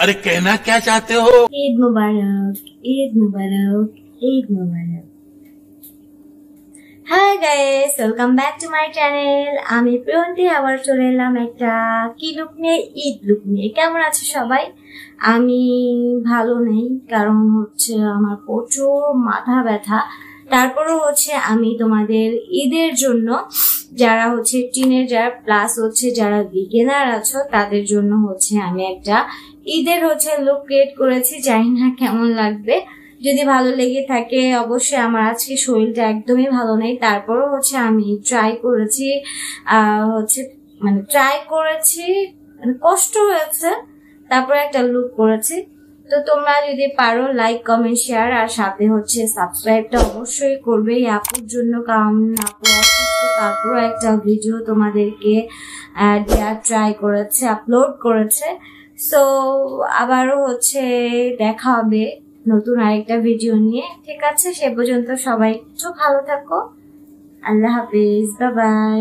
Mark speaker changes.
Speaker 1: अरे कहना क्या चाहते हो?
Speaker 2: ईद मुबारक, ईद मुबारक, ईद मुबारक। Hi guys, welcome back to my channel. আমি প্রিয়ন্তী আবার চলে এলাম একটা কি লুক নিয়ে, ঈদ লুক নিয়ে। কেমন আছো সবাই? আমি ভালো নেই, কারণ হচ্ছে আমার প্রচুর মাথা ব্যথা। তারপরও হচ্ছে আমি তোমাদের ঈদের জন্য যারা হচ্ছে টিনেজার প্লাস হচ্ছে যারা বিগিনার আছো তাদের জন্য হচ্ছে আমি একটা ঈদের হচ্ছে লুক ক্রিয়েট করেছি। জানি না কেমন লাগবে, যদি ভালো লেগে থাকে অবশ্যই। আমার আজকে শরীরটা একদমই ভালো নেই, তারপরও হচ্ছে আমি ট্রাই করেছি, কষ্ট হয়েছে, তারপরে একটা লুক করেছি। তো তোমরা যদি পারো লাইক কমেন্ট শেয়ার আর সাথে হচ্ছে সাবস্ক্রাইবটা অবশ্যই করবে এই আপুর জন্য, কারণ আপু অসুস্থ, তারপরও একটা ভিডিও তোমাদেরকে দেওয়ার ট্রাই করেছে, আপলোড করেছে। সো আবারও হচ্ছে দেখা হবে নতুন আরেকটা ভিডিও নিয়ে। ঠিক আছে, সে পর্যন্ত সবাই একটু ভালো থাকো। আল্লাহ হাফিজ, বাই বাই।